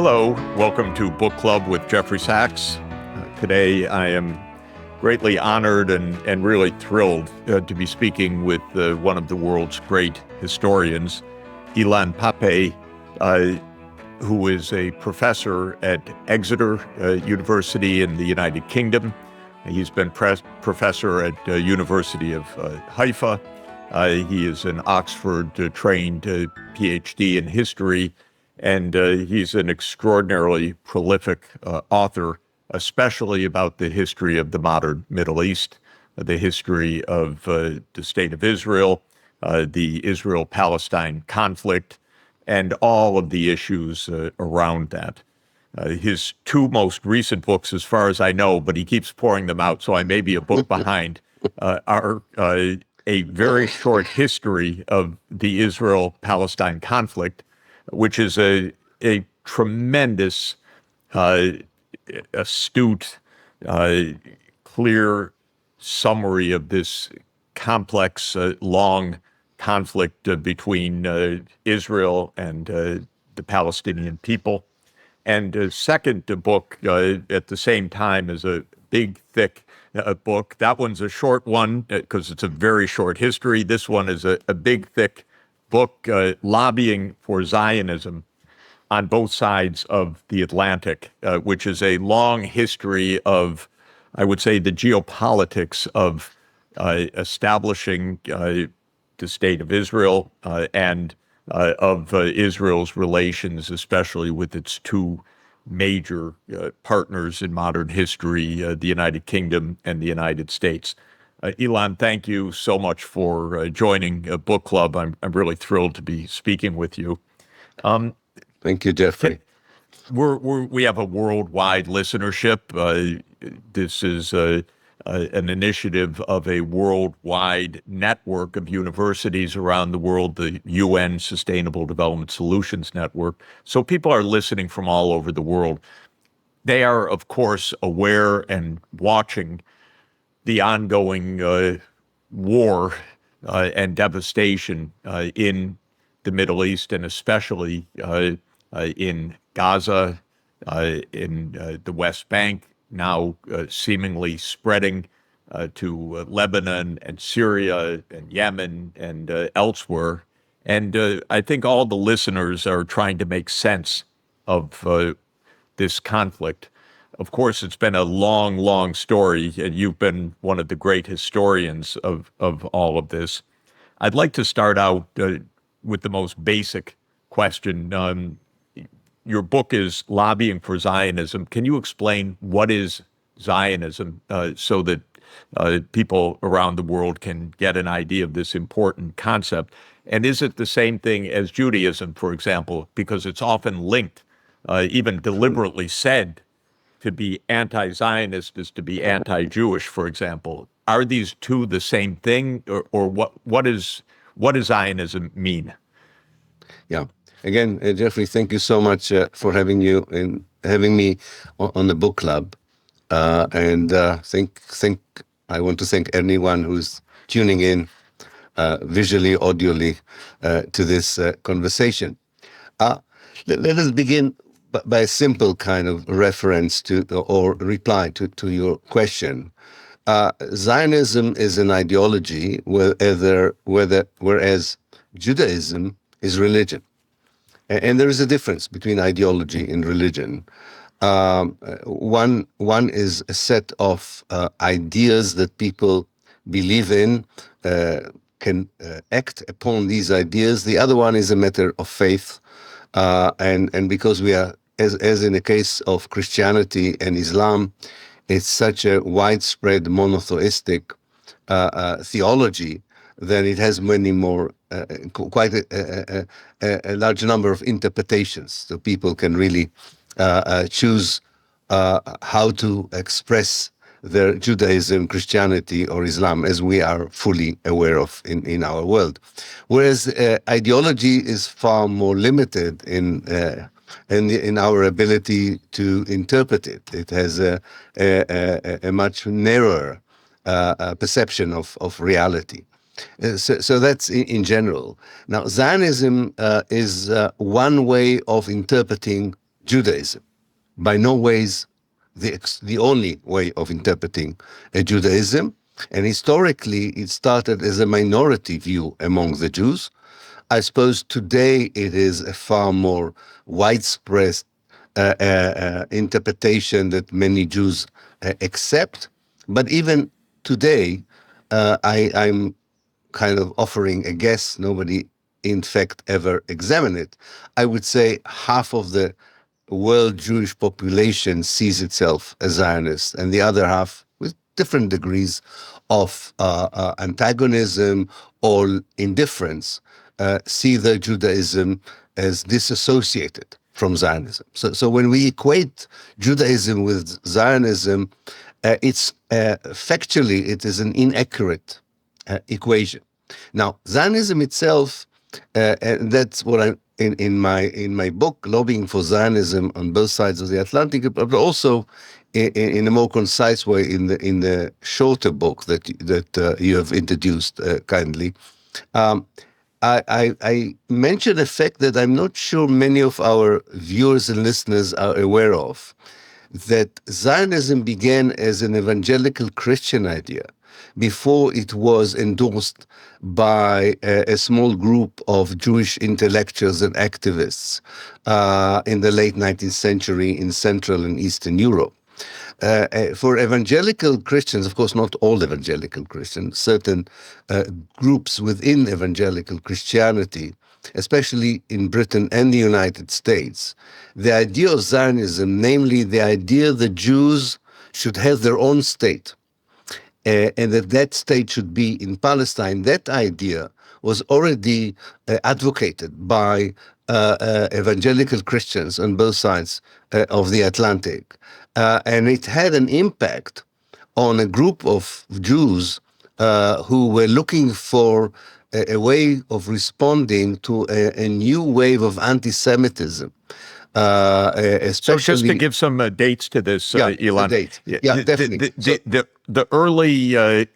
Hello, welcome to Book Club with Jeffrey Sachs. Today I am greatly honored and really thrilled to be speaking with one of the world's great historians, Ilan Pappè, who is a professor at Exeter University in the United Kingdom. He's been professor at University of Haifa. He is an Oxford-trained PhD in history, and he's an extraordinarily prolific author, especially about the history of the modern Middle East, the history of the State of Israel, the Israel-Palestine conflict, and all of the issues around that. His two most recent books, as far as I know, but he keeps pouring them out, so I may be a book behind, are a very short history of the Israel-Palestine conflict, which is a tremendous, astute, clear summary of this complex, long conflict between Israel and the Palestinian people. And a second book at the same time is a big, thick book. That one's a short one because it's a very short history. This one is a big, thick book lobbying for Zionism on both sides of the Atlantic, which is a long history of, I would say, the geopolitics of establishing the State of Israel and of Israel's relations, especially with its two major partners in modern history, the United Kingdom and the United States. Ilan, thank you so much for joining Book Club. I'm really thrilled to be speaking with you. Thank you, Jeffrey. We have a worldwide listenership. This is an initiative of a worldwide network of universities around the world, the UN Sustainable Development Solutions Network. So people are listening from all over the world. They are, of course, aware and watching the ongoing war and devastation in the Middle East, and especially in Gaza, in the West Bank, now seemingly spreading to Lebanon and Syria and Yemen and elsewhere. And I think all the listeners are trying to make sense of this conflict. Of course, it's been a long, long story, and you've been one of the great historians of all of this. I'd like to start out with the most basic question. Your book is Lobbying for Zionism. Can you explain what is Zionism so that people around the world can get an idea of this important concept? And is it the same thing as Judaism, for example? Because it's often linked, even deliberately said, to be anti-Zionist is to be anti-Jewish, for example. Are these two the same thing, or what does Zionism mean? Yeah. Again, Jeffrey, thank you so much for having me on the book club, and I want to thank anyone who's tuning in, visually, audibly, to this conversation. Let us begin by a simple kind of reference to or reply to your question. Zionism is an ideology, whereas Judaism is religion. And there is a difference between ideology and religion. One is a set of ideas that people believe in, can act upon these ideas. The other one is a matter of faith. And because we are, as in the case of Christianity and Islam, it's such a widespread monotheistic theology, then it has many more, quite a large number of interpretations. So people can really choose how to express their Judaism, Christianity, or Islam, as we are fully aware of in our world. Whereas ideology is far more limited in our ability to interpret it. It has a much narrower perception of reality. So that's in general. Now, Zionism is one way of interpreting Judaism. By no ways the only way of interpreting Judaism. And historically, it started as a minority view among the Jews. I suppose today it is a far more widespread interpretation that many Jews accept. But even today, I'm kind of offering a guess. Nobody, in fact, ever examined it. I would say half of the world Jewish population sees itself as Zionist, and the other half, with different degrees of antagonism or indifference, see the Judaism as disassociated from Zionism. So when we equate Judaism with Zionism, it's factually it is an inaccurate equation. Now, Zionism itself, and that's what I'm in my book, Lobbying for Zionism on Both Sides of the Atlantic, but also in a more concise way in the shorter book that you have introduced kindly. I mentioned a fact that I'm not sure many of our viewers and listeners are aware of, that Zionism began as an evangelical Christian idea before it was endorsed by a small group of Jewish intellectuals and activists in the late 19th century in Central and Eastern Europe. For evangelical Christians, of course, not all evangelical Christians, certain groups within evangelical Christianity, especially in Britain and the United States, the idea of Zionism, namely the idea that Jews should have their own state, and that state should be in Palestine, that idea was already advocated by evangelical Christians on both sides of the Atlantic. And it had an impact on a group of Jews who were looking for a way of responding to a new wave of anti-Semitism. So just to give some dates to this, Ilan. The date. Yeah, definitely. The early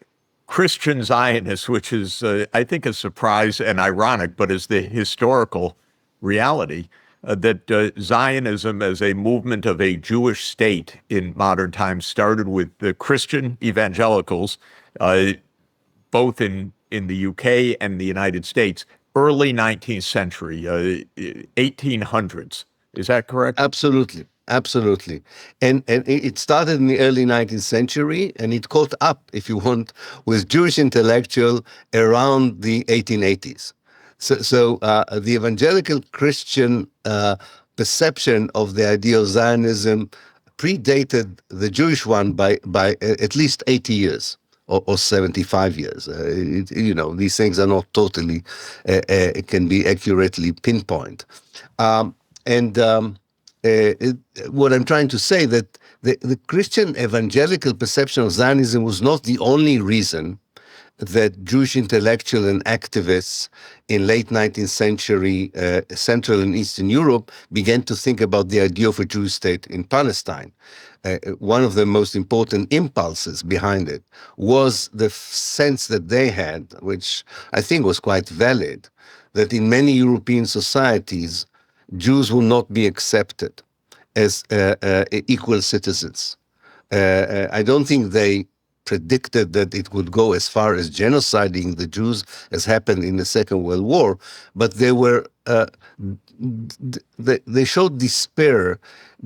Christian Zionists, which is, I think, a surprise and ironic, but is the historical reality, that Zionism as a movement of a Jewish state in modern times started with the Christian evangelicals, both in the UK and the United States, early 19th century, 1800s. Is that correct? Absolutely. Absolutely. And it started in the early 19th century, and it caught up, if you want, with Jewish intellectual around the 1880s. So the evangelical Christian perception of the idea of Zionism predated the Jewish one by at least 80 years or 75 years. These things are not totally, it can be accurately pinpointed. What I'm trying to say that the Christian evangelical perception of Zionism was not the only reason that Jewish intellectuals and activists in late 19th century Central and Eastern Europe began to think about the idea of a Jewish state in Palestine. One of the most important impulses behind it was the sense that they had, which I think was quite valid, that in many European societies, Jews will not be accepted as equal citizens. I don't think they predicted that it would go as far as genociding the Jews as happened in the Second World War, but they showed despair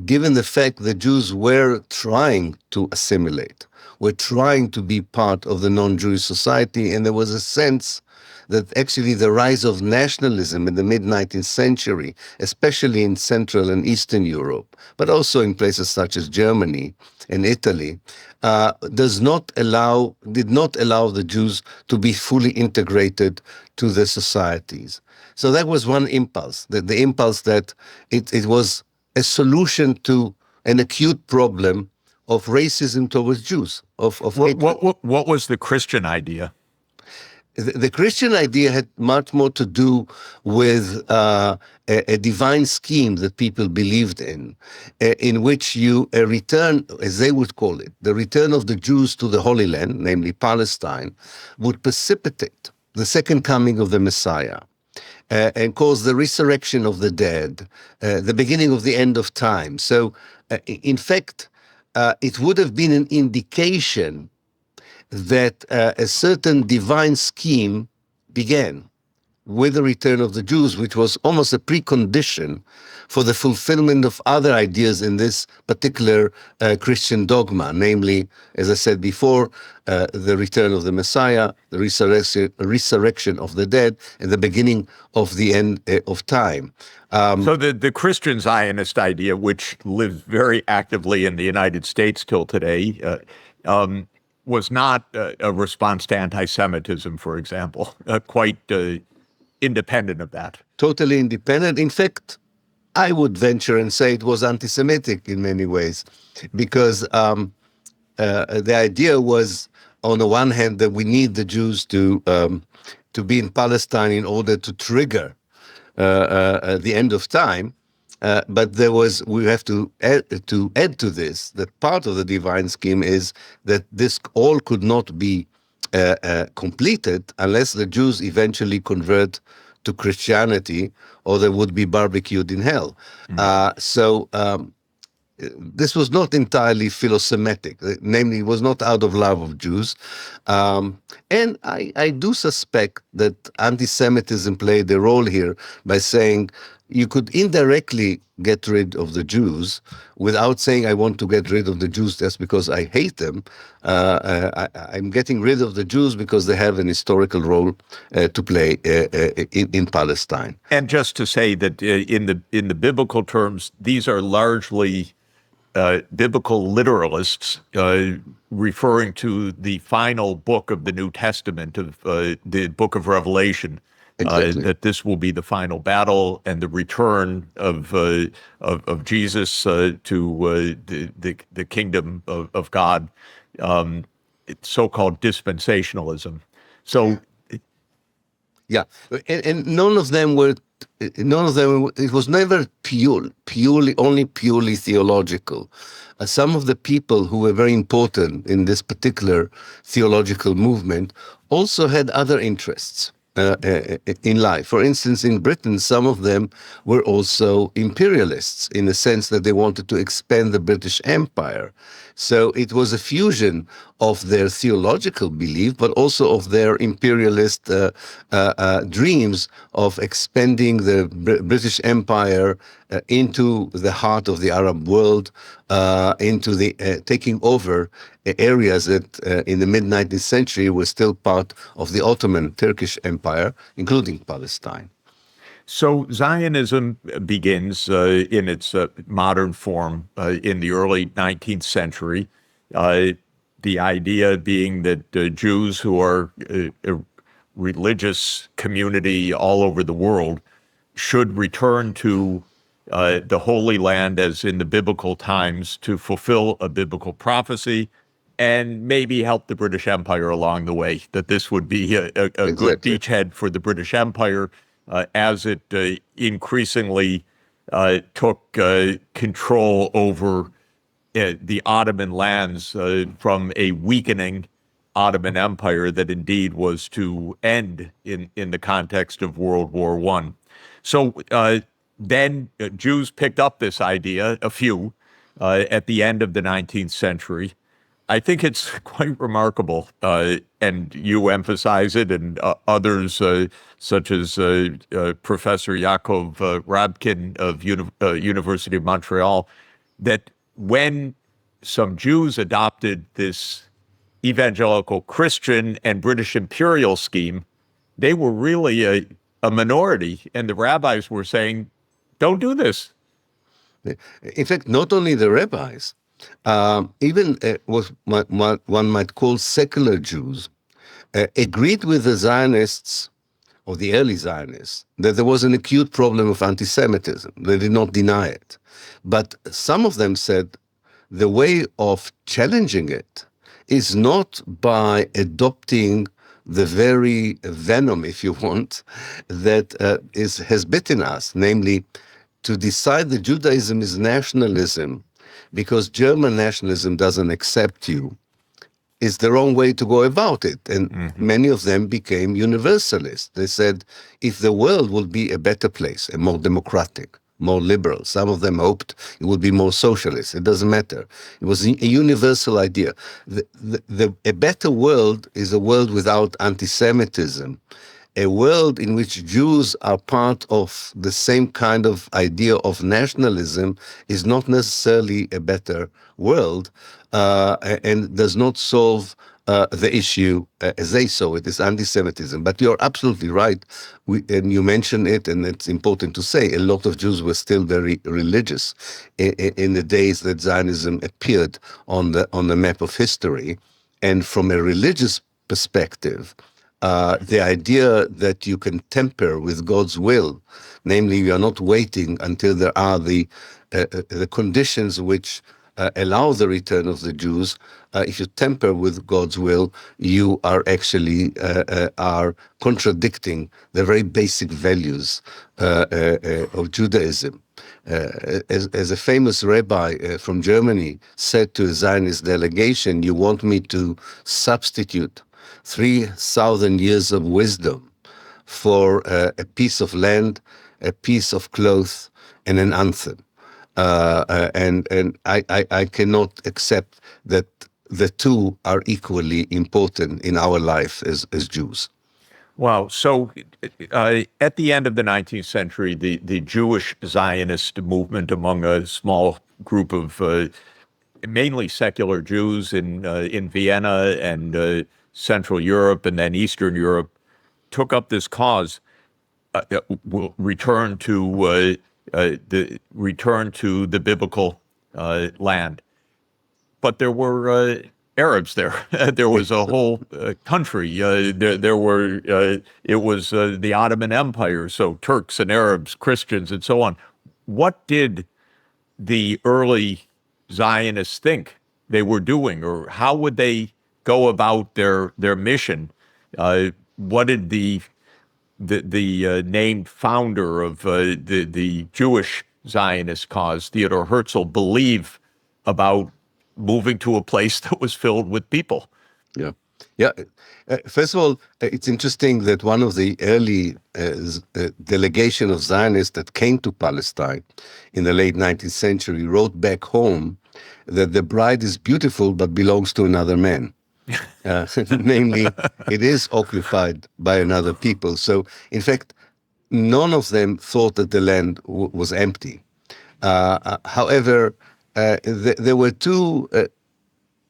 given the fact that Jews were trying to assimilate, were trying to be part of the non-Jewish society, and there was a sense that actually the rise of nationalism in the mid-19th century, especially in Central and Eastern Europe, but also in places such as Germany and Italy, did not allow the Jews to be fully integrated to the societies. So that was one impulse, the impulse that it was a solution to an acute problem of racism towards Jews. What was the Christian idea? The Christian idea had much more to do with a divine scheme that people believed in which a return, as they would call it, the return of the Jews to the Holy Land, namely Palestine, would precipitate the second coming of the Messiah. and calls the resurrection of the dead the beginning of the end of time. So, in fact, it would have been an indication that a certain divine scheme began with the return of the Jews, which was almost a precondition for the fulfillment of other ideas in this particular Christian dogma, namely, as I said before, the return of the Messiah, the resurrection of the dead, and the beginning of the end of time. So the Christian Zionist idea, which lives very actively in the United States till today, was not a response to anti-Semitism, for example, quite independent of that. Totally independent. In fact, I would venture and say it was anti-Semitic in many ways, because the idea was, on the one hand, that we need the Jews to be in Palestine in order to trigger the end of time. But we have to add to this that part of the divine scheme is that this all could not be completed unless the Jews eventually convert to Christianity, or they would be barbecued in hell. So this was not entirely philosemitic. Namely, it was not out of love of Jews. And I do suspect that anti-Semitism played a role here by saying you could indirectly get rid of the Jews without saying I want to get rid of the Jews just because I hate them. I'm getting rid of the Jews because they have an historical role to play in Palestine. And just to say that in the biblical terms, these are largely biblical literalists referring to the final book of the New Testament, of the book of Revelation. Exactly. That this will be the final battle and the return of Jesus to the kingdom of God, so-called dispensationalism. So, yeah, and none of them were. It was never purely theological. Some of the people who were very important in this particular theological movement also had other interests in life. For instance, in Britain, some of them were also imperialists in the sense that they wanted to expand the British Empire. So it was a fusion of their theological belief, but also of their imperialist dreams of expanding the British Empire into the heart of the Arab world, into the taking over areas that in the mid-19th century were still part of the Ottoman Turkish Empire, including Palestine. So Zionism begins in its modern form in the early 19th century. The idea being that Jews, who are a religious community all over the world, should return to the Holy Land as in the biblical times to fulfill a biblical prophecy and maybe help the British Empire along the way, that this would be a Exactly. good beachhead for the British Empire as it increasingly took control over the Ottoman lands from a weakening Ottoman Empire that indeed was to end in the context of World War I. So then Jews picked up this idea, a few, at the end of the 19th century. I think it's quite remarkable, and you emphasize it, and others such as Professor Yaakov Rabkin of University of Montreal, that when some Jews adopted this evangelical Christian and British imperial scheme, they were really a minority, and the rabbis were saying, don't do this. In fact, not only the rabbis, even what one might call secular Jews, agreed with the Zionists, or the early Zionists, that there was an acute problem of anti-Semitism. They did not deny it. But some of them said the way of challenging it is not by adopting the very venom, if you want, that has bitten us, namely to decide that Judaism is nationalism because German nationalism doesn't accept you is the wrong way to go about it. And many of them became universalists. They said, if the world will be a better place, a more democratic, more liberal, some of them hoped it would be more socialist. It doesn't matter. It was a universal idea. A better world is a world without anti-Semitism, a world in which Jews are part of the same kind of idea of nationalism is not necessarily a better world, and does not solve the issue as they saw it, is anti-Semitism. But you're absolutely right, and you mentioned it, and it's important to say, a lot of Jews were still very religious in the days that Zionism appeared on the map of history. And from a religious perspective, the idea that you can temper with God's will, namely you are not waiting until there are the conditions which allow the return of the Jews. If you temper with God's will, you are actually are contradicting the very basic values of Judaism. As a famous rabbi from Germany said to a Zionist delegation, you want me to substitute 3,000 years of wisdom for a piece of land, a piece of cloth, and an anthem. And I cannot accept that the two are equally important in our life as Jews. Wow. So at the end of the 19th century, the Jewish Zionist movement among a small group of mainly secular Jews in Vienna and Central Europe and then Eastern Europe took up this cause, will return to the biblical land. But there were Arabs there. There was a whole country. There were. It was the Ottoman Empire. So Turks and Arabs, Christians, and so on. What did the early Zionists think they were doing, or how would they go about their mission? What did the named founder of the Jewish Zionist cause, Theodor Herzl, believe about moving to a place that was filled with people? Yeah. Yeah. First of all, it's interesting that one of the early delegation of Zionists that came to Palestine in the late 19th century wrote back home that the bride is beautiful but belongs to another man. Namely, it is occupied by another people. So, in fact, none of them thought that the land was empty. However, there were two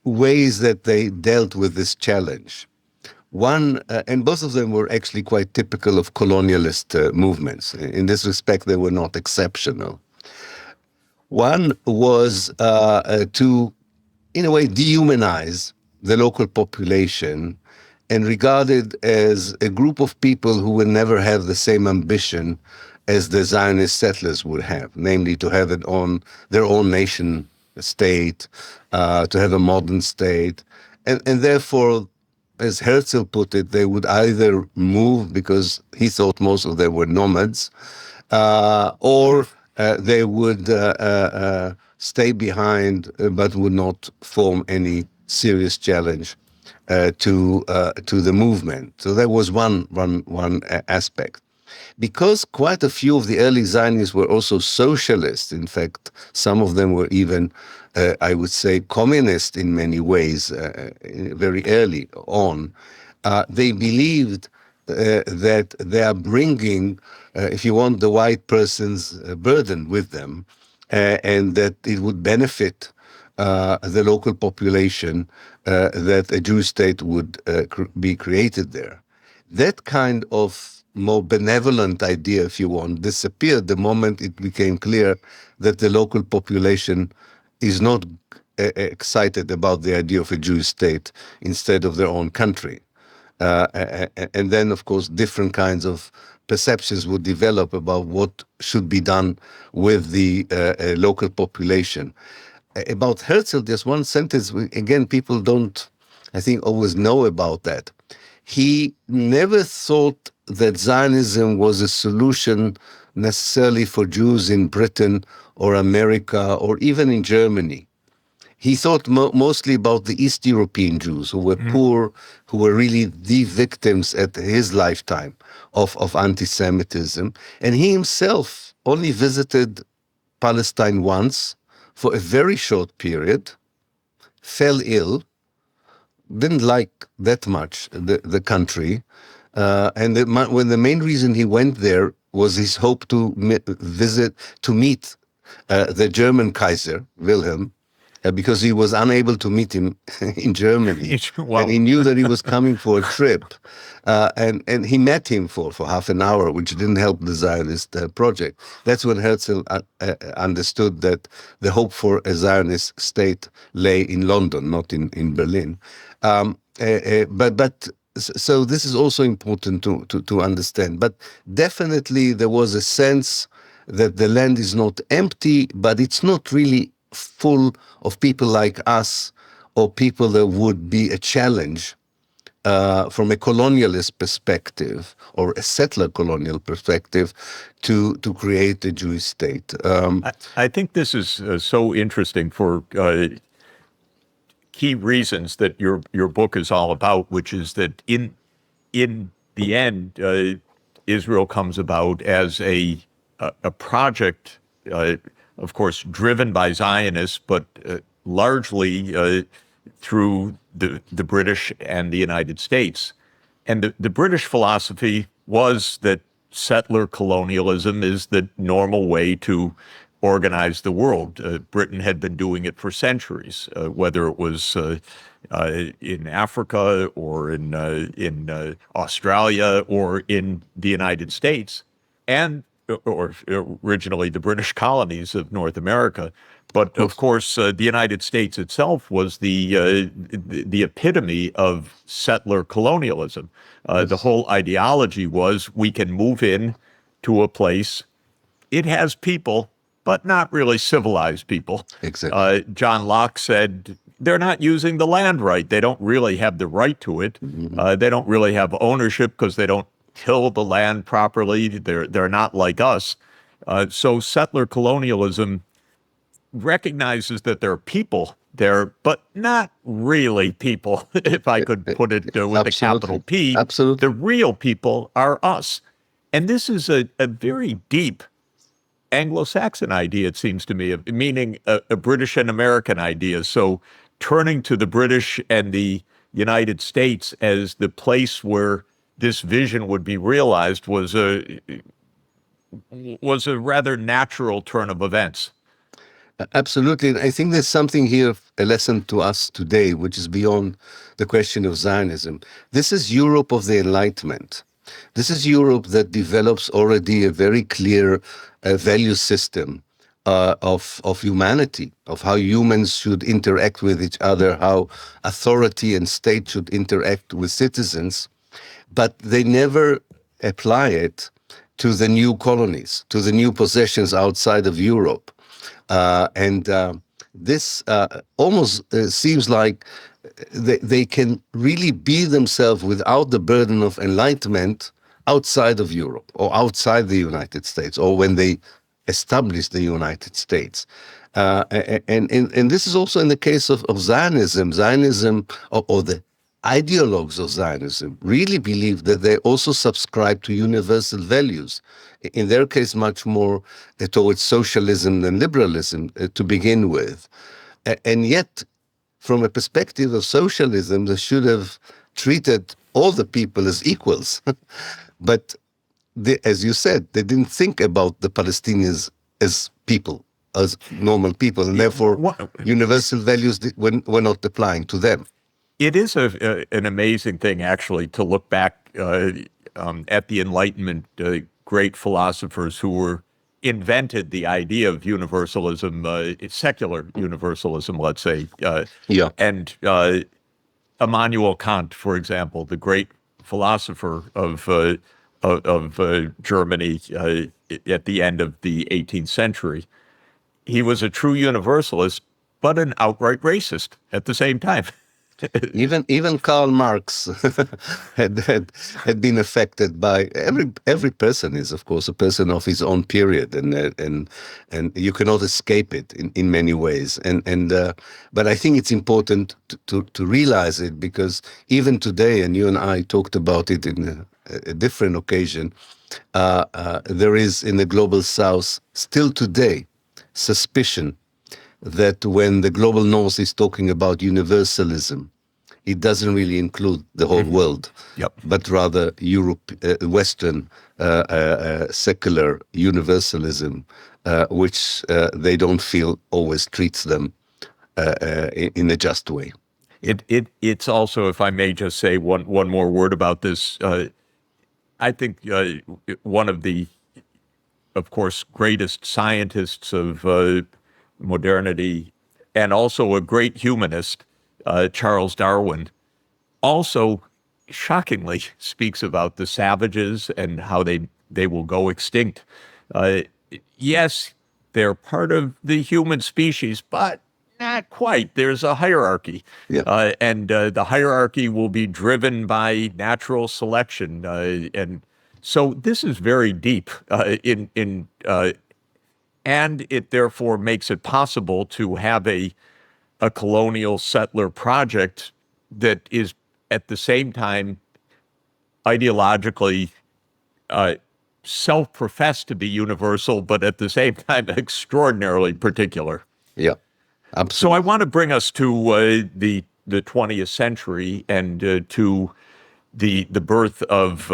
ways that they dealt with this challenge. One, and both of them were actually quite typical of colonialist movements. In this respect, they were not exceptional. One was to, in a way, dehumanize the local population and regard it as a group of people who will never have the same ambition as the Zionist settlers would have, namely to have their own nation state, to have a modern state. And therefore, as Herzl put it, they would either move because he thought most of them were nomads, or they would stay behind but would not form any serious challenge to the movement. So that was one aspect. Because quite a few of the early Zionists were also socialists, in fact, some of them were even, I would say, communist in many ways, very early on, they believed that they are bringing, if you want, the white person's burden with them, and that it would benefit the local population that a Jewish state would be created there. That kind of more benevolent idea, if you want, disappeared the moment it became clear that the local population is not excited about the idea of a Jewish state instead of their own country. And then, of course, different kinds of perceptions would develop about what should be done with the local population. About Herzl, there's one sentence, again, people don't, I think, always know about that. He never thought that Zionism was a solution necessarily for Jews in Britain or America or even in Germany. he thought mostly about the East European Jews who were poor, who were really the victims at his lifetime of anti-Semitism. And he himself only visited Palestine once for a very short period, fell ill, didn't like that much the country. When the main reason he went there was his hope to meet the German Kaiser, Wilhelm, because he was unable to meet him in Germany. Wow. And he knew that he was coming for a trip. And he met him for half an hour, which didn't help the Zionist project. That's when Herzl understood that the hope for a Zionist state lay in London, not in Berlin. So this is also important to understand. But definitely there was a sense that the land is not empty, but it's not really full of people like us or people that would be a challenge from a colonialist perspective or a settler colonial perspective to create a Jewish state. I think this is so interesting for key reasons that your book is all about, which is that in the end, Israel comes about as a project, of course, driven by Zionists, but largely through the British and the United States. And the British philosophy was that settler colonialism is the normal way to organize the world. Britain had been doing it for centuries, whether it was in Africa or in Australia or in the United States, and or originally the British colonies of North America. But of course, the United States itself was the epitome of settler colonialism. The whole ideology was we can move in to a place. It has people, but not really civilized people. Exactly. John Locke said they're not using the land right. They don't really have the right to it. They don't really have ownership because they don't till the land properly. They're not like us. So settler colonialism recognizes that there are people there, but not really people, if I could put it with a capital P. Absolutely. The real people are us. And this is a very deep Anglo-Saxon idea, it seems to me, meaning a British and American idea. So turning to the British and the United States as the place where this vision would be realized was a rather natural turn of events. Absolutely. And I think there's something here, a lesson to us today, which is beyond the question of Zionism. This is Europe of the Enlightenment. This is Europe that develops already a very clear value system of humanity, of how humans should interact with each other, how authority and state should interact with citizens. But they never apply it to the new colonies, to the new possessions outside of Europe. This almost seems like they can really be themselves without the burden of enlightenment outside of Europe or outside the United States, or when they establish the United States. And this is also in the case of Zionism. Zionism, or the ideologues of Zionism, really believe that they also subscribe to universal values. In their case, much more towards socialism than liberalism to begin with. And yet, from a perspective of socialism, they should have treated all the people as equals. But as you said, they didn't think about the Palestinians as people, as normal people, and therefore universal values were not applying to them. It is an amazing thing, actually, to look back at the Enlightenment great philosophers who invented the idea of universalism, secular universalism, let's say. And Immanuel Kant, for example, the great philosopher of Germany at the end of the 18th century, he was a true universalist, but an outright racist at the same time. Even Karl Marx had been affected by every person is, of course, a person of his own period, and you cannot escape it in many ways. But I think it's important to realize it, because even today, and you and I talked about it in a different occasion, there is in the global South still today suspicion that when the global North is talking about universalism, it doesn't really include the whole world, Yep. but rather Europe, Western secular universalism, which they don't feel always treats them in a just way. It's also, if I may just say one more word about this, I think one of the, of course, greatest scientists of modernity, and also a great humanist, Charles Darwin, also shockingly speaks about the savages and how they will go extinct. Uh, yes, they're part of the human species, but not quite. There's a hierarchy. Yeah. And the hierarchy will be driven by natural selection. And so this is very deep and it therefore makes it possible to have a colonial settler project that is at the same time ideologically self-professed to be universal, but at the same time extraordinarily particular. Yeah, So absolutely. I want to bring us to the 20th century and to the birth of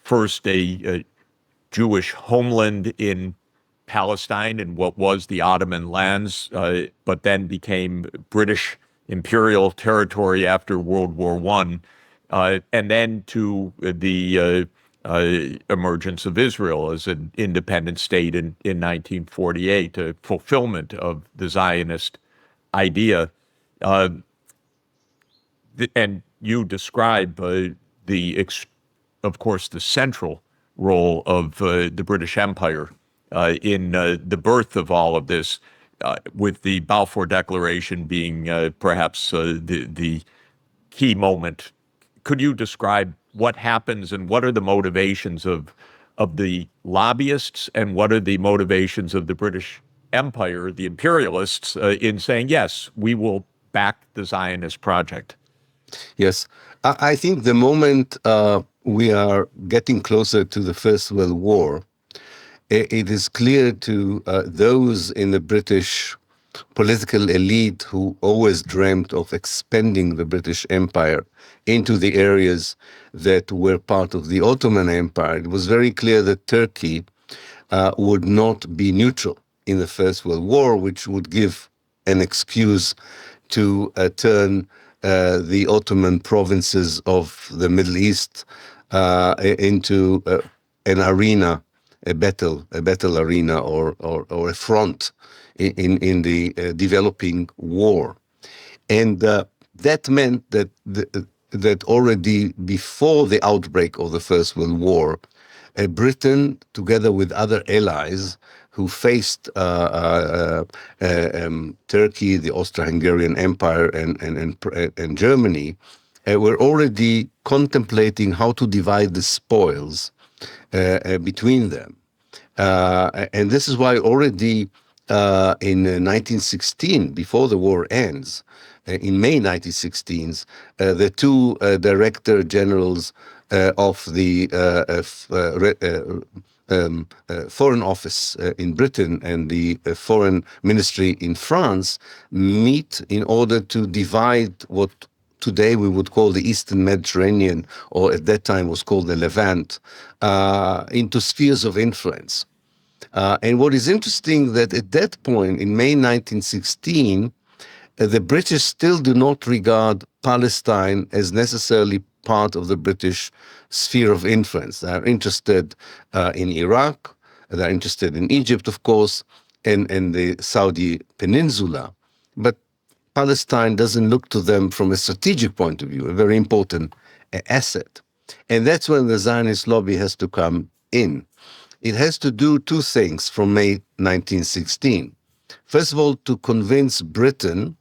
first a Jewish homeland in Palestine in what was the Ottoman lands, but then became British imperial territory after World War I, and then to the emergence of Israel as an independent state in 1948, a fulfillment of the Zionist idea. And you describe of course, the central role of the British Empire in the birth of all of this, with the Balfour Declaration being perhaps the key moment. Could you describe what happens and what are the motivations of the lobbyists and what are the motivations of the British Empire, the imperialists, in saying, yes, we will back the Zionist project? Yes, I think the moment we are getting closer to the First World War, it is clear to those in the British political elite who always dreamt of expanding the British Empire into the areas that were part of the Ottoman Empire. It was very clear that Turkey would not be neutral in the First World War, which would give an excuse to turn the Ottoman provinces of the Middle East into an arena, a battle arena, or a front in the developing war. And that meant that that already before the outbreak of the First World War, Britain, together with other allies who faced Turkey, the Austro-Hungarian Empire, and Germany, were already contemplating how to divide the spoils between them. And this is why already in 1916, before the war ends, in May 1916, the two director generals of the Foreign Office in Britain and the Foreign Ministry in France meet in order to divide what today we would call the Eastern Mediterranean, or at that time was called the Levant, into spheres of influence. And what is interesting that at that point, in May 1916, the British still do not regard Palestine as necessarily part of the British sphere of influence. They are interested in Iraq, they're interested in Egypt, of course, and the Saudi Peninsula. But Palestine doesn't look to them from a strategic point of view, a very important asset. And that's when the Zionist lobby has to come in. It has to do two things from May 1916. First of all, to convince Britain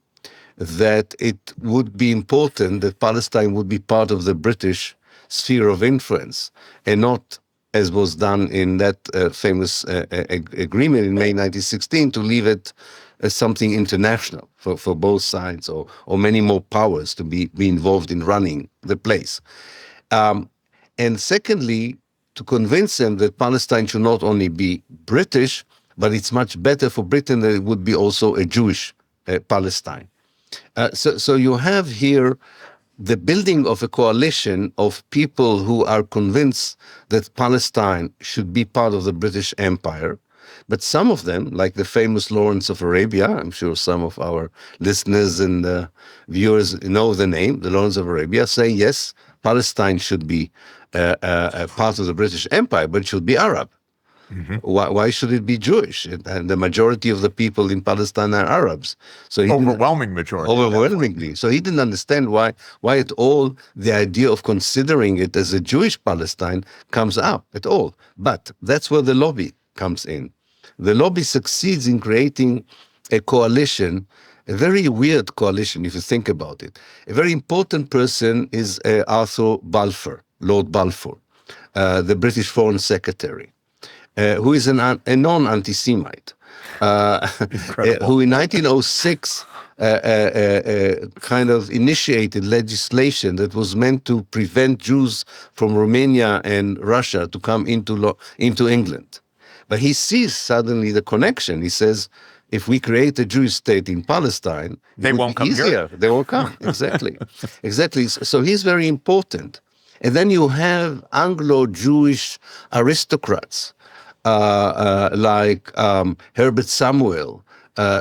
that it would be important that Palestine would be part of the British sphere of influence and not, as was done in that famous agreement in May 1916, to leave it as something international for both sides, or many more powers to be involved in running the place. And secondly, to convince them that Palestine should not only be British, but it's much better for Britain that it would be also a Jewish Palestine. So you have here the building of a coalition of people who are convinced that Palestine should be part of the British Empire. But some of them, like the famous Lawrence of Arabia, I'm sure some of our listeners and viewers know the name, the Lawrence of Arabia, saying, yes, Palestine should be a part of the British Empire, but it should be Arab. Mm-hmm. Why should it be Jewish? And the majority of the people in Palestine are Arabs. So overwhelming majority. Overwhelmingly. So he didn't understand why at all the idea of considering it as a Jewish Palestine comes up at all. But that's where the lobby comes in. The lobby succeeds in creating a coalition, a very weird coalition if you think about it. A very important person is Arthur Balfour, Lord Balfour, the British Foreign Secretary. Who is a non-anti-Semite, who in 1906 kind of initiated legislation that was meant to prevent Jews from Romania and Russia to come into England. But he sees suddenly the connection. He says, if we create a Jewish state in Palestine, they won't come easier. They won't come. Exactly. Exactly. So he's very important. And then you have Anglo-Jewish aristocrats, like Herbert Samuel,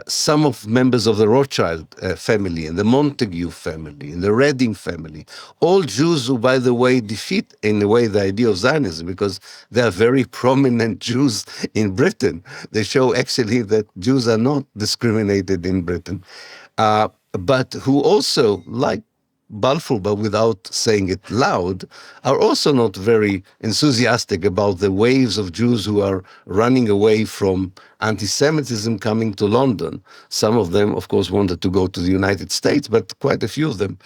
some of members of the Rothschild family and the Montague family and the Reading family, all Jews who, by the way, defeat in a way the idea of Zionism, because they are very prominent Jews in Britain. They show actually that Jews are not discriminated in Britain, but who also, like Balfour, but without saying it loud, are also not very enthusiastic about the waves of Jews who are running away from anti-Semitism coming to London. Some of them, of course, wanted to go to the United States, but quite a few of them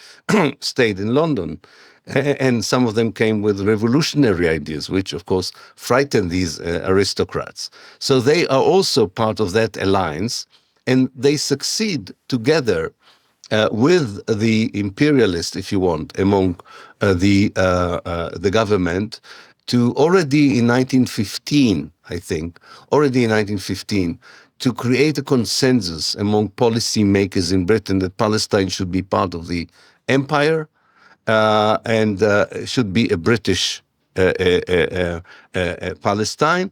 stayed in London. And some of them came with revolutionary ideas, which, of course, frightened these aristocrats. So they are also part of that alliance, and they succeed together with the imperialists, if you want, among the government, to already in 1915, I think, to create a consensus among policymakers in Britain that Palestine should be part of the empire and should be a British Palestine.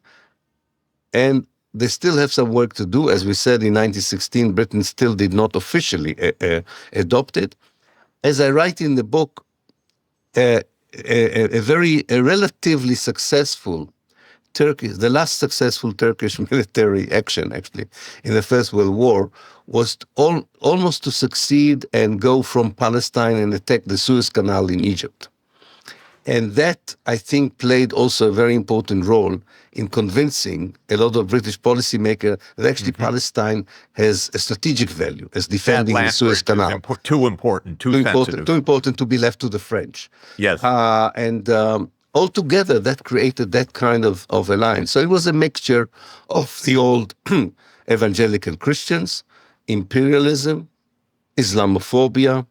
And they still have some work to do. As we said, in 1916, Britain still did not officially adopt it. As I write in the book, a relatively successful the last successful Turkish military action, actually, in the First World War, was almost to succeed and go from Palestine and attack the Suez Canal in Egypt. And that, I think, played also a very important role in convincing a lot of British policymakers that actually Palestine has a strategic value as defending the Suez Canal. Too important to be left to the French. Yes. Altogether, that created that kind of alliance. So it was a mixture of the old evangelical Christians, imperialism, Islamophobia,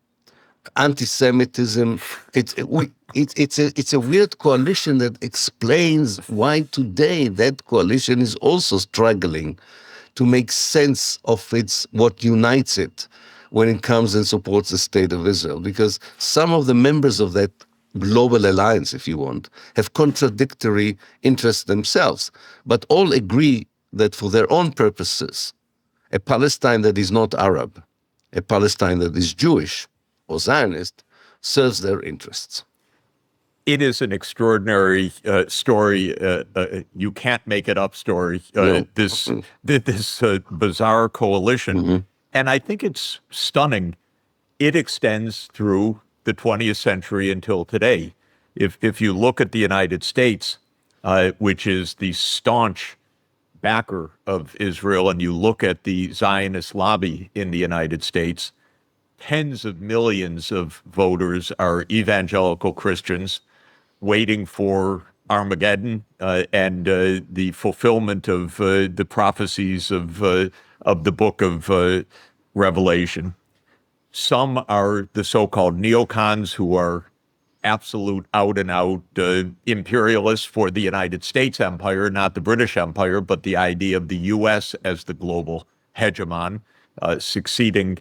anti-Semitism. It's a weird coalition that explains why today that coalition is also struggling to make sense of what unites it when it comes and supports the state of Israel. Because some of the members of that global alliance, if you want, have contradictory interests themselves, but all agree that for their own purposes, a Palestine that is not Arab, a Palestine that is Jewish or Zionist, serves their interests. It is an extraordinary story. You can't make it up story. No. This bizarre coalition. And I think it's stunning. It extends through the 20th century until today. If you look at the United States, which is the staunch backer of Israel, and you look at the Zionist lobby in the United States, tens of millions of voters are evangelical Christians waiting for Armageddon and the fulfillment of the prophecies of the book of Revelation. Some are the so-called neocons, who are absolute out and out imperialists for the United States empire, not the British Empire, but the idea of the U.S. as the global hegemon, succeeding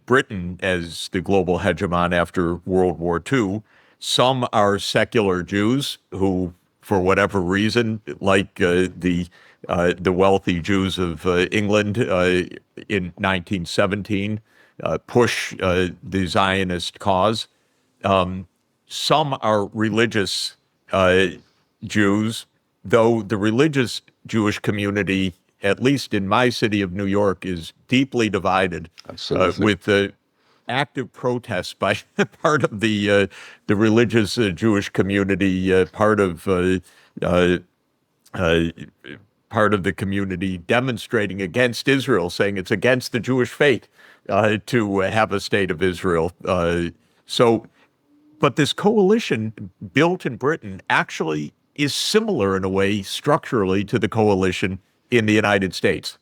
Britain as the global hegemon after World War II. Some are secular Jews who, for whatever reason, like the wealthy Jews of England in 1917, push the Zionist cause. Some are religious Jews, though the religious Jewish community, at least in my city of New York, is deeply divided, Absolutely. with active protests by part of the religious Jewish community, part of the community demonstrating against Israel, saying it's against the Jewish faith to have a state of Israel. But this coalition built in Britain actually is similar in a way structurally to the coalition in the United States.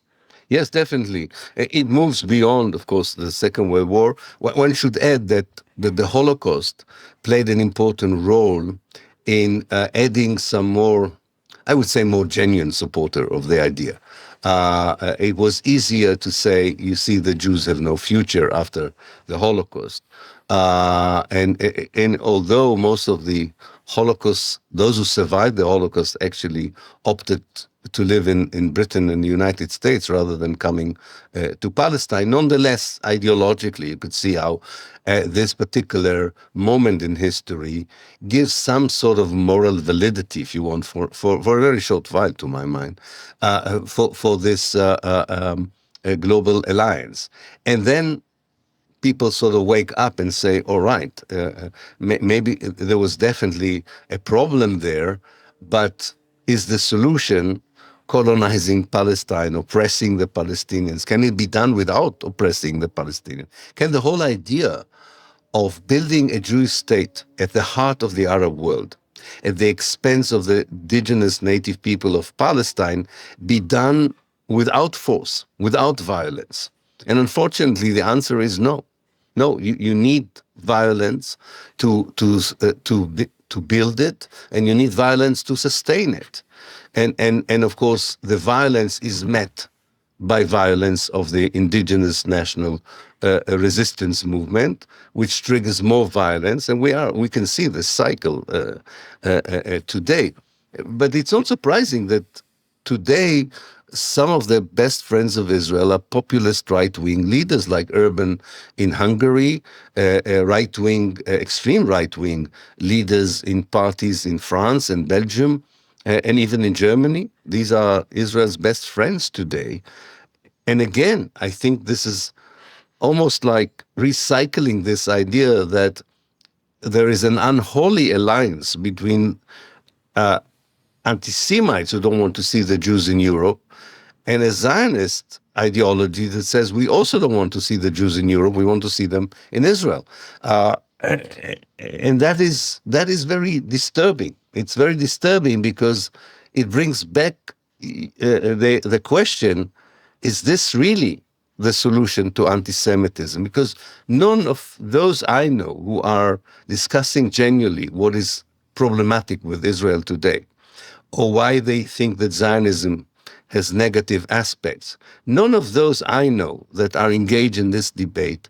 Yes, definitely. It moves beyond, of course, the Second World War. One should add that the Holocaust played an important role in adding some more, I would say, more genuine supporter of the idea. It was easier to say, you see, the Jews have no future after the Holocaust. And although most of the Holocaust, those who survived the Holocaust actually opted to live in Britain and the United States rather than coming to Palestine, nonetheless, ideologically, you could see how this particular moment in history gives some sort of moral validity, if you want, for a very short while, to my mind, for this global alliance. And then people sort of wake up and say, all right, maybe there was definitely a problem there, but is the solution colonizing Palestine, oppressing the Palestinians? Can it be done without oppressing the Palestinians? Can the whole idea of building a Jewish state at the heart of the Arab world, at the expense of the indigenous native people of Palestine, be done without force, without violence? And unfortunately, the answer is no. No, you need violence to build it, and you need violence to sustain it. And of course, the violence is met by violence of the indigenous national resistance movement, which triggers more violence, and we can see this cycle today. But it's not surprising that today some of the best friends of Israel are populist right-wing leaders like Urban in Hungary, right-wing, extreme right-wing leaders in parties in France and Belgium, and even in Germany. These are Israel's best friends today. And again, I think this is almost like recycling this idea that there is an unholy alliance between anti-Semites who don't want to see the Jews in Europe and a Zionist ideology that says we also don't want to see the Jews in Europe, we want to see them in Israel. And that is very disturbing. It's very disturbing because it brings back the question, is this really the solution to anti-Semitism? Because none of those I know who are discussing genuinely what is problematic with Israel today, or why they think that Zionism has negative aspects, none of those I know that are engaged in this debate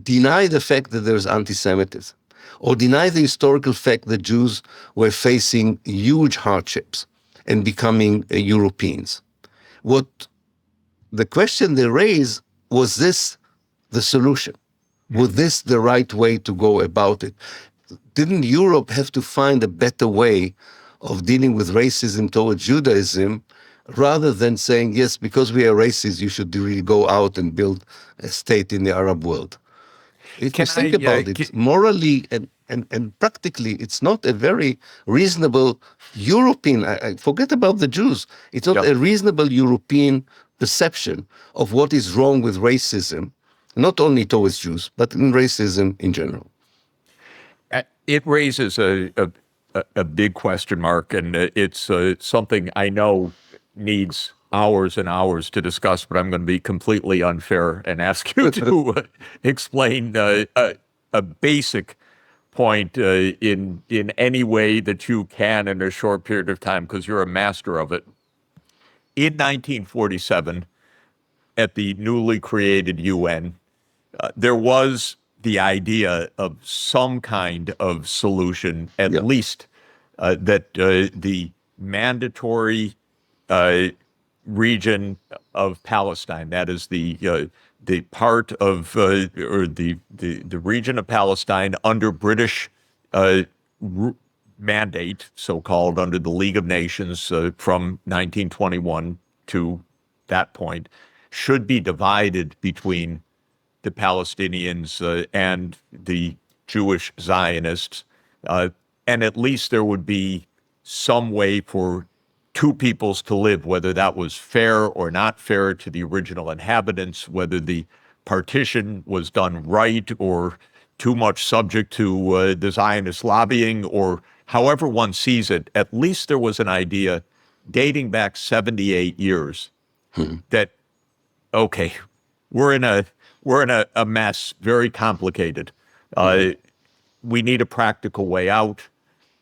deny the fact that there's anti-Semitism, or deny the historical fact that Jews were facing huge hardships and becoming Europeans. What the question they raise, was this the solution? Was this the right way to go about it? Didn't Europe have to find a better way of dealing with racism towards Judaism, rather than saying, yes, because we are racist, you should really go out and build a state in the Arab world? If you think about it, morally and practically, it's not a very reasonable European, I forget about the Jews, it's not a reasonable European perception of what is wrong with racism not only towards Jews, but in racism in general. It raises a big question mark, and it's something I know needs hours and hours to discuss, but I'm going to be completely unfair and ask you to explain a basic point in any way that you can in a short period of time, because you're a master of it. In 1947, at the newly created UN, there was the idea of some kind of solution, at Yeah. least that the mandatory region of Palestine, that is the part of or the region of Palestine under British mandate, so-called, under the League of Nations from 1921 to that point, should be divided between the Palestinians and the Jewish Zionists, and at least there would be some way for two peoples to live, whether that was fair or not fair to the original inhabitants, whether the partition was done right or too much subject to the Zionist lobbying, or however one sees it. At least there was an idea dating back 78 years that, okay, we're in a mess, very complicated. We need a practical way out.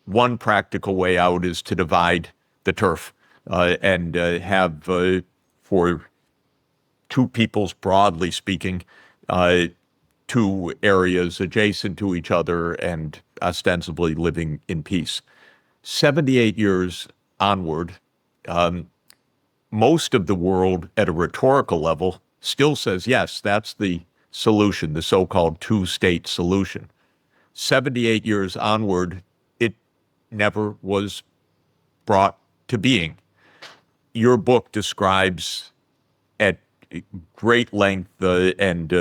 One practical way out is to divide the turf and have, for two peoples, broadly speaking, two areas adjacent to each other and ostensibly living in peace. 78 years onward, most of the world at a rhetorical level still says, yes, that's the solution, the so-called two-state solution. 78 years onward, it never was brought to being. Your book describes at great length and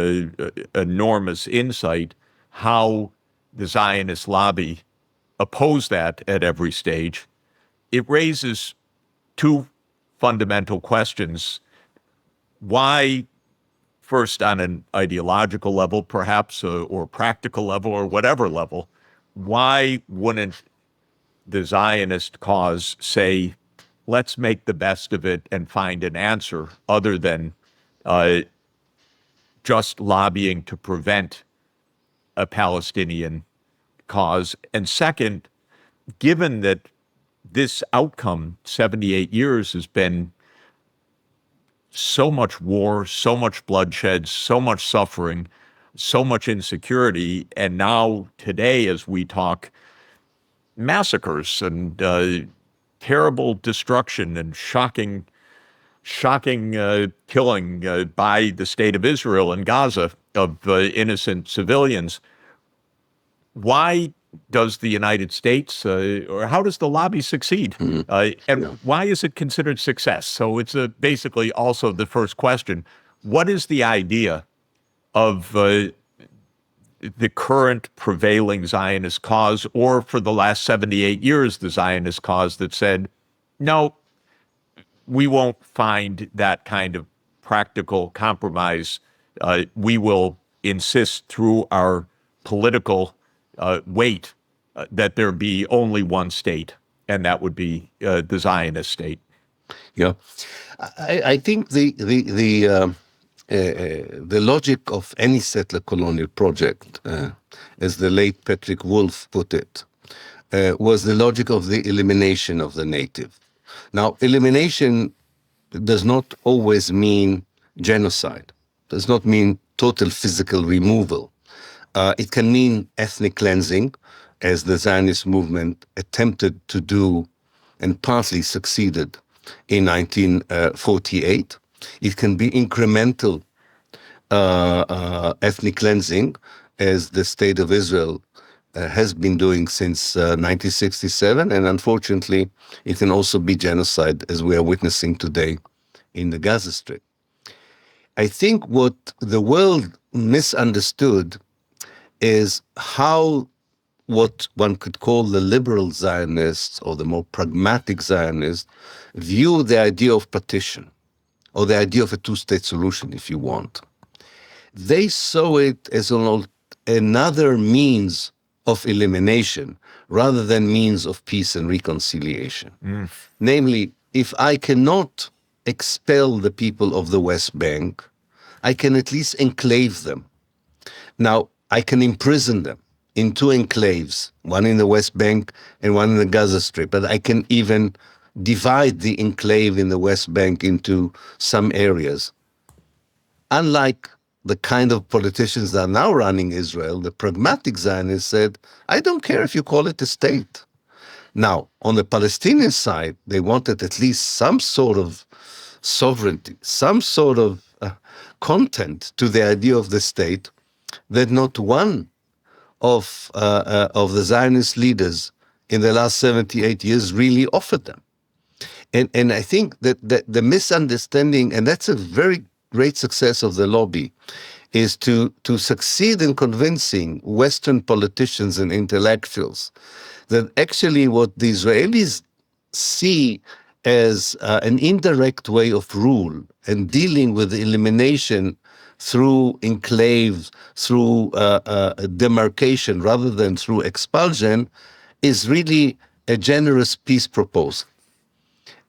enormous insight how the Zionist lobby opposed that at every stage. It raises two fundamental questions. Why, first on an ideological level, perhaps, or practical level, or whatever level, why wouldn't the Zionist cause say, let's make the best of it and find an answer other than just lobbying to prevent a Palestinian cause? And second, given that this outcome, 78 years, has been so much war, so much bloodshed, so much suffering, so much insecurity, and now today, as we talk, massacres and terrible destruction and shocking killing by the state of Israel in Gaza of innocent civilians. Why does the United States, or how does the lobby succeed? And why is it considered success? So it's basically also the first question. What is the idea of the current prevailing Zionist cause, or for the last 78 years, the Zionist cause that said, no, we won't find that kind of practical compromise. We will insist through our political weight that there be only one state, and that would be the Zionist state. Yeah, I think the logic of any settler colonial project, as the late Patrick Wolf put it, was the logic of the elimination of the native. Now, elimination does not always mean genocide, does not mean total physical removal. It can mean ethnic cleansing, as the Zionist movement attempted to do and partly succeeded in 1948. It can be incremental ethnic cleansing, as the State of Israel has been doing since 1967, and unfortunately, it can also be genocide, as we are witnessing today in the Gaza Strip. I think what the world misunderstood is how what one could call the liberal Zionists, or the more pragmatic Zionists, view the idea of partition, or the idea of a two-state solution, if you want. they saw it as another means of elimination rather than means of peace and reconciliation. Namely, if I cannot expel the people of the West Bank, I can at least enclave them. Now, I can imprison them in two enclaves, one in the West Bank and one in the Gaza Strip, but I can even divide the enclave in the West Bank into some areas. Unlike the kind of politicians that are now running Israel, the pragmatic Zionists said, I don't care if you call it a state. Now, on the Palestinian side, they wanted at least some sort of sovereignty, some sort of content to the idea of the state that not one of the Zionist leaders in the last 78 years really offered them. And I think that the misunderstanding, and that's a very great success of the lobby, is to succeed in convincing Western politicians and intellectuals that actually what the Israelis see as an indirect way of rule and dealing with elimination through enclaves, through demarcation rather than through expulsion, is really a generous peace proposal.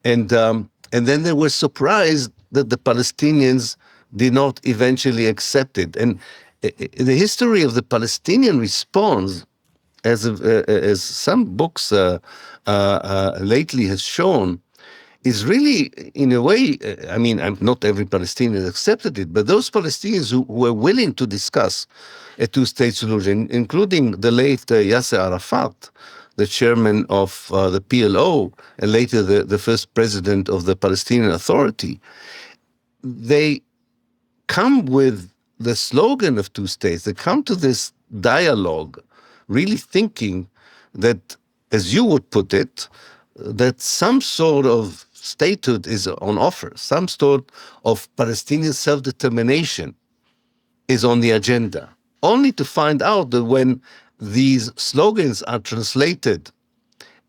And then they were surprised that the Palestinians did not eventually accept it. And the history of the Palestinian response, as some books lately has shown, is really, in a way, I mean, not every Palestinian accepted it, but those Palestinians who were willing to discuss a two-state solution, including the late Yasser Arafat, the chairman of the PLO, and later the first president of the Palestinian Authority, they come with the slogan of two states. They come to this dialogue really thinking that, as you would put it, that some sort of statehood is on offer, some sort of Palestinian self-determination is on the agenda, only to find out that when these slogans are translated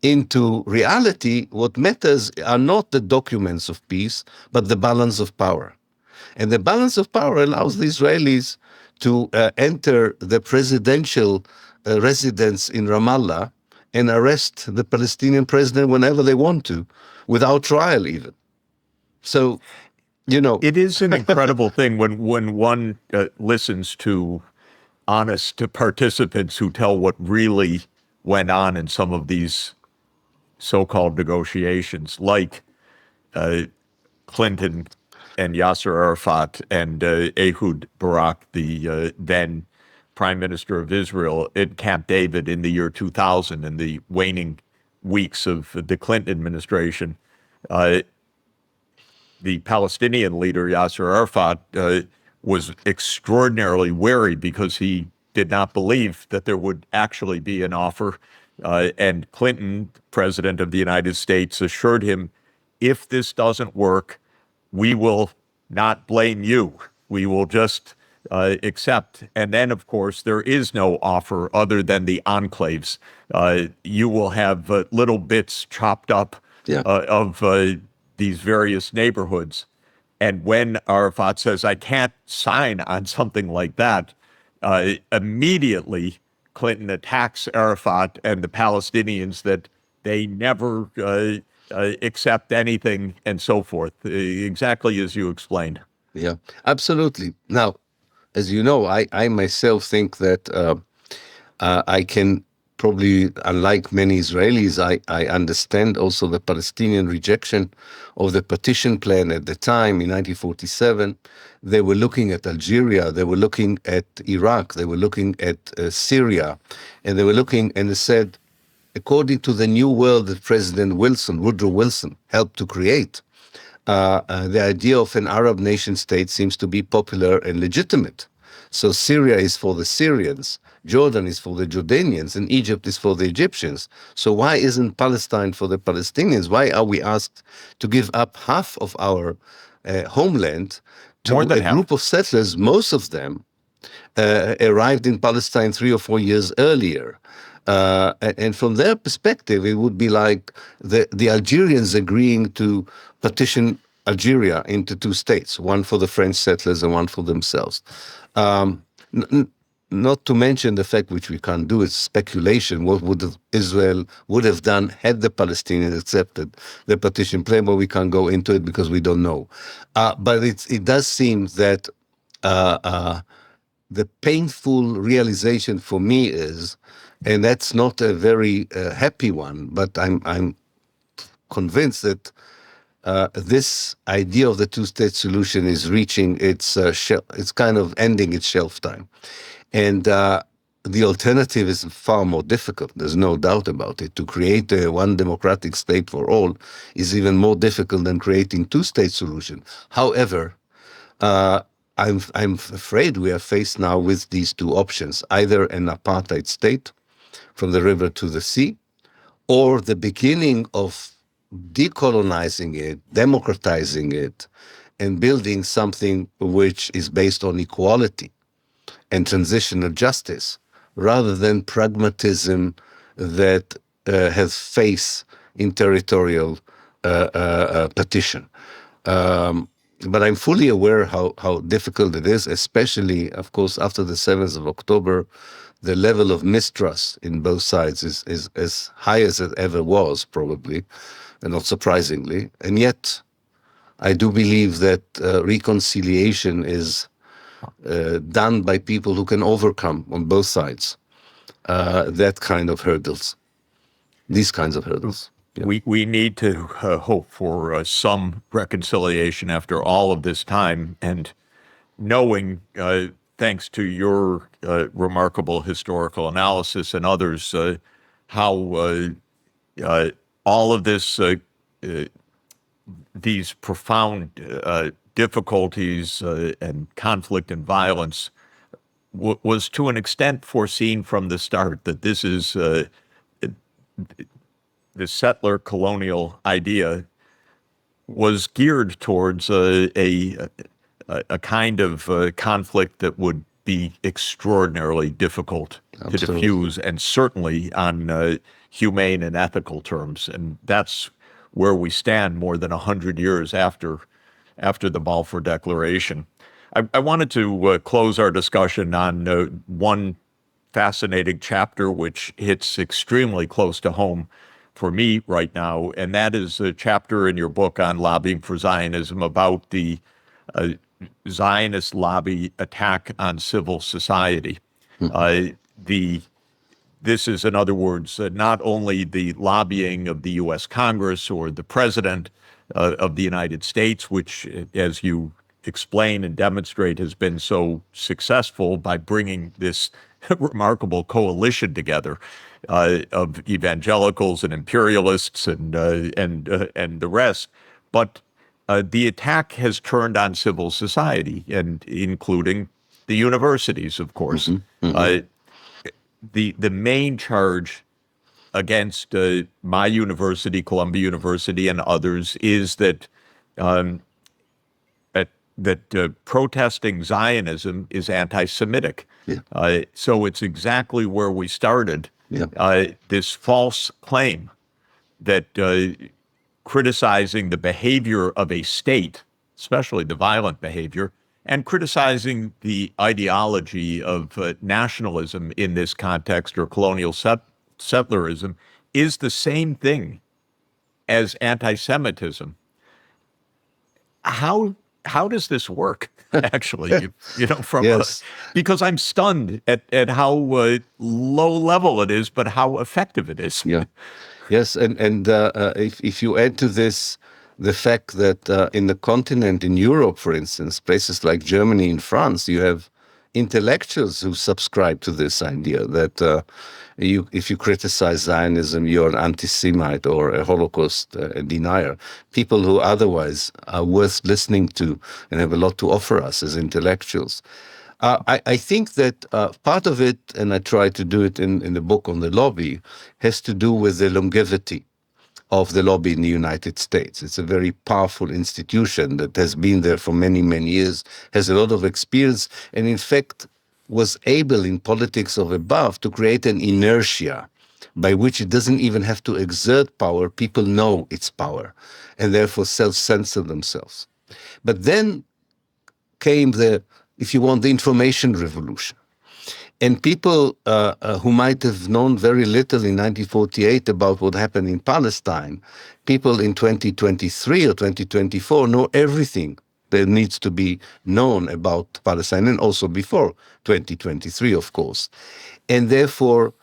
into reality, what matters are not the documents of peace, but the balance of power. And the balance of power allows the Israelis to enter the presidential residence in Ramallah and arrest the Palestinian president whenever they want to, without trial even. So, you know. It is an incredible thing when one listens to honest participants who tell what really went on in some of these so-called negotiations, like Clinton and Yasser Arafat and Ehud Barak, the then Prime Minister of Israel, at Camp David in the year 2000, in the waning weeks of the Clinton administration. The Palestinian leader, Yasser Arafat, was extraordinarily wary because he did not believe that there would actually be an offer. And Clinton, President of the United States, assured him, if this doesn't work, we will not blame you. We will just accept. And then, of course, there is no offer other than the enclaves. You will have little bits chopped up of these various neighborhoods. And when Arafat says, I can't sign on something like that, immediately Clinton attacks Arafat and the Palestinians that they never accept anything and so forth, exactly as you explained. Yeah, absolutely. Now, as you know, I myself think that I can probably, unlike many Israelis, I understand also the Palestinian rejection of the partition plan at the time in 1947. They were looking at Algeria, they were looking at Iraq, they were looking at Syria, and they were looking and they said, according to the new world that President Woodrow Wilson, helped to create, the idea of an Arab nation state seems to be popular and legitimate. So Syria is for the Syrians, Jordan is for the Jordanians, and Egypt is for the Egyptians. So why isn't Palestine for the Palestinians? Why are we asked to give up half of our homeland to a group of settlers, most of them arrived in Palestine 3 or 4 years earlier? And from their perspective, it would be like the Algerians agreeing to partition Algeria into two states, one for the French settlers and one for themselves. Not to mention the fact, which we can't do, is speculation. What would Israel would have done had the Palestinians accepted the partition plan? But we can't go into it because we don't know. But it does seem that the painful realization for me is, and that's not a very happy one, but I'm convinced that this idea of the two-state solution is reaching its it's kind of ending its shelf time. And the alternative is far more difficult. There's no doubt about it. To create a one democratic state for all is even more difficult than creating two-state solution. However, I'm afraid we are faced now with these two options: either an apartheid state from the river to the sea, or the beginning of decolonizing it, democratizing it, and building something which is based on equality and transitional justice, rather than pragmatism that has faith in territorial partition. But I'm fully aware how difficult it is, especially, of course, after the 7th of October. The level of mistrust in both sides is as high as it ever was, probably, and not surprisingly. And yet, I do believe that reconciliation is done by people who can overcome on both sides that kind of hurdles, these kinds of hurdles. Yeah. We need to hope for some reconciliation after all of this time, and knowing, thanks to your remarkable historical analysis and others, how all of this, these profound difficulties and conflict and violence was to an extent foreseen from the start, that this is the settler colonial idea was geared towards a kind of conflict that would be extraordinarily difficult to diffuse, and certainly on humane and ethical terms. And that's where we stand more than 100 years after the Balfour Declaration. I wanted to close our discussion on one fascinating chapter which hits extremely close to home for me right now, and that is a chapter in your book on lobbying for Zionism about the Zionist lobby attack on civil society. This is, in other words, not only the lobbying of the U.S. Congress or the President of the United States, which, as you explain and demonstrate, has been so successful by bringing this remarkable coalition together of evangelicals and imperialists and the rest, but the attack has turned on civil society, and including the universities, of course. The main charge against my university, Columbia University, and others is that protesting Zionism is anti-Semitic. Yeah. So it's exactly where we started. Yeah. This false claim that criticizing the behavior of a state, especially the violent behavior, and criticizing the ideology of nationalism in this context, or colonial settlerism, is the same thing as anti-Semitism. How does this work, actually? From Yes. Because I'm stunned at how low level it is, but how effective it is. Yeah. Yes, and if you add to this the fact that in the continent, in Europe, for instance, places like Germany and France, you have intellectuals who subscribe to this idea that if you criticize Zionism, you're an anti-Semite or a Holocaust denier. People who otherwise are worth listening to and have a lot to offer us as intellectuals. I think that part of it, and I try to do it in the book on the lobby, has to do with the longevity of the lobby in the United States. It's a very powerful institution that has been there for many, many years, has a lot of experience, and in fact was able in politics of above to create an inertia by which it doesn't even have to exert power. People know its power and therefore self-censor themselves. But then came if you want, the information revolution. And people who might have known very little in 1948 about what happened in Palestine, people in 2023 or 2024 know everything that needs to be known about Palestine, and also before 2023, of course. And therefore,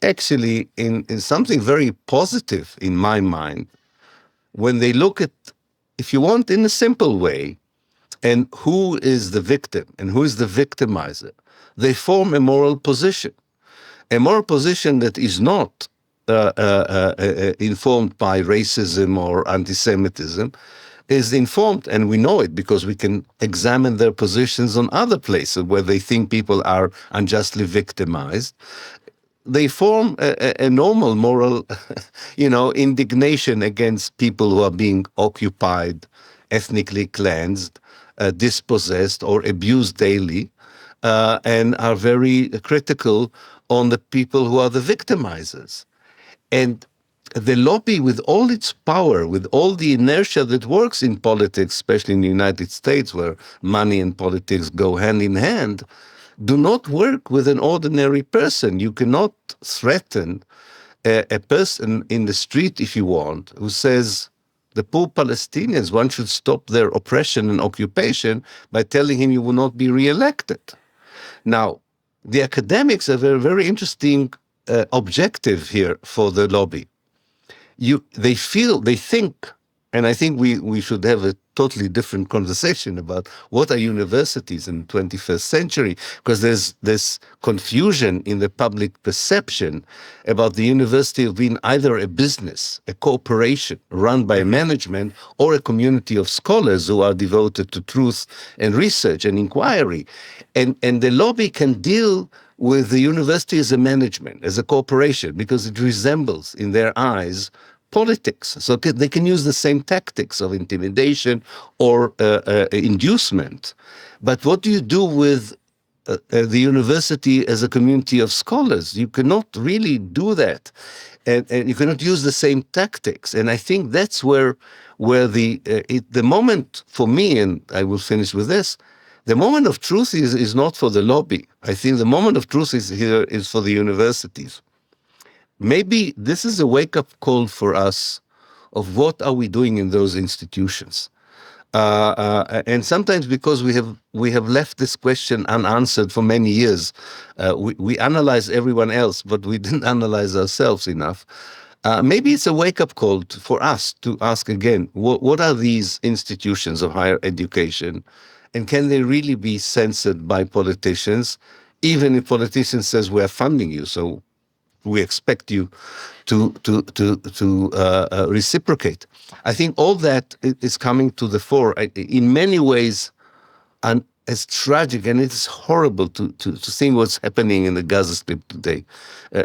actually, in something very positive in my mind, when they look at, if you want, in a simple way, and who is the victim and who is the victimizer, they form a moral position that is not informed by racism or anti-Semitism, is informed, and we know it because we can examine their positions on other places where they think people are unjustly victimized. They form a normal moral, indignation against people who are being occupied, ethnically cleansed, dispossessed, or abused daily, and are very critical on the people who are the victimizers. And the lobby, with all its power, with all the inertia that works in politics, especially in the United States, where money and politics go hand in hand, do not work with an ordinary person. You cannot threaten a person in the street, if you want, who says, the poor Palestinians, one should stop their oppression and occupation, by telling him you will not be reelected. Now, the academics have a very interesting objective here for the lobby. They think, and I think we should have a totally different conversation about what are universities in the 21st century, because there's this confusion in the public perception about the university of being either a business, a corporation run by management, or a community of scholars who are devoted to truth and research and inquiry. And the lobby can deal with the university as a management, as a corporation, because it resembles, in their eyes, politics. So they can use the same tactics of intimidation or inducement. But what do you do with the university as a community of scholars? You cannot really do that. And you cannot use the same tactics. And I think that's where the moment for me, and I will finish with this, the moment of truth is not for the lobby. I think the moment of truth is for the universities. Maybe this is a wake-up call for us of what are we doing in those institutions. And sometimes because we have left this question unanswered for many years, we analyze everyone else, but we didn't analyze ourselves enough. Maybe it's a wake-up call for us to ask again, what are these institutions of higher education, and can they really be censored by politicians, even if politicians says we are funding you, so we expect you to reciprocate. I think all that is coming to the fore in many ways, and it's tragic, and it's horrible to see what's happening in the Gaza Strip today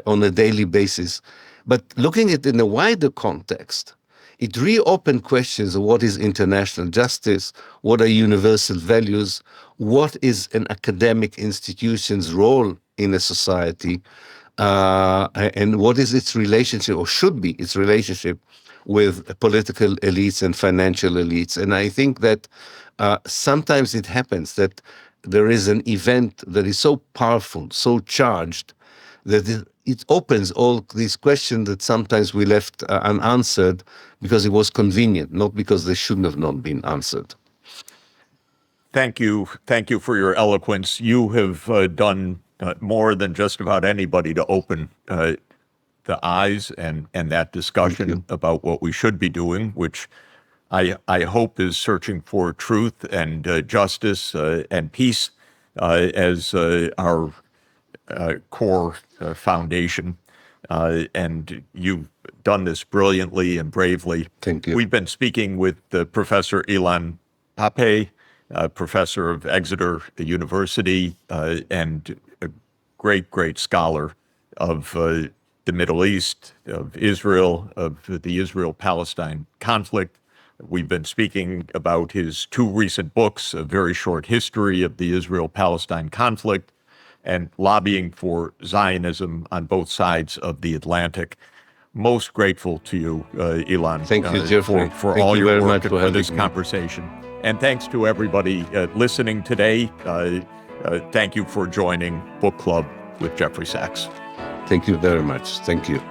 on a daily basis. But looking at it in a wider context, it reopened questions of what is international justice, what are universal values, what is an academic institution's role in a society, and what is its relationship, or should be its relationship, with political elites and financial elites. And I think that sometimes it happens that there is an event that is so powerful, so charged, that it opens all these questions that sometimes we left unanswered because it was convenient, not because they shouldn't have not been answered. Thank you for your eloquence. You have done more than just about anybody to open the eyes and that discussion about what we should be doing, which I hope is searching for truth and justice and peace as our core foundation. And you've done this brilliantly and bravely. Thank you. We've been speaking with Professor Ilan Pappè, professor of Exeter University, and a great scholar of the Middle East, of Israel, of the Israel-Palestine conflict. We've been speaking about his two recent books, A Very Short History of the Israel-Palestine Conflict, and lobbying for Zionism on both sides of the Atlantic. Most grateful to you, Ilan. Thank you, Jeffrey. For Thank all you your very work much for and for this having me. conversation. And thanks to everybody listening today. Thank you for joining Book Club with Jeffrey Sachs. Thank you very much. Thank you.